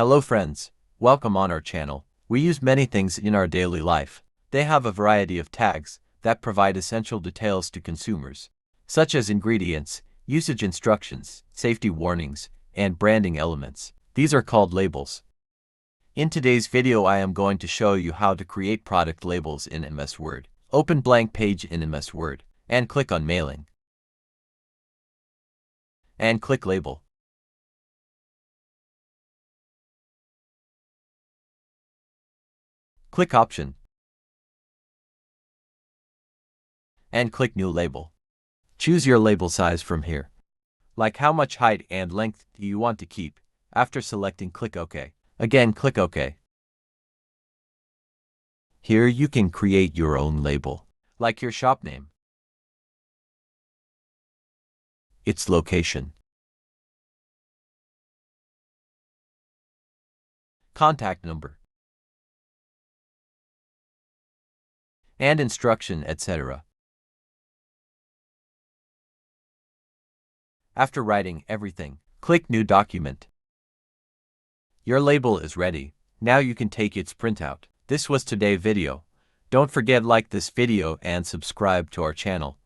Hello friends, welcome on our channel. We use many things in our daily life. They have a variety of tags that provide essential details to consumers, such as ingredients, usage instructions, safety warnings, and branding elements. These are called labels. In today's video I am going to show you how to create product labels in MS Word. Open blank page in MS Word, and click on Mailing. And click Label. Click Option. And click New Label. Choose your label size from here. Like how much height and length do you want to keep. After selecting, click OK. Again, click OK. Here you can create your own label, like your shop name, its location, contact number, and instruction, etc. After writing everything, click New Document. Your label is ready. Now you can take its printout. This was today's video. Don't forget like this video and subscribe to our channel.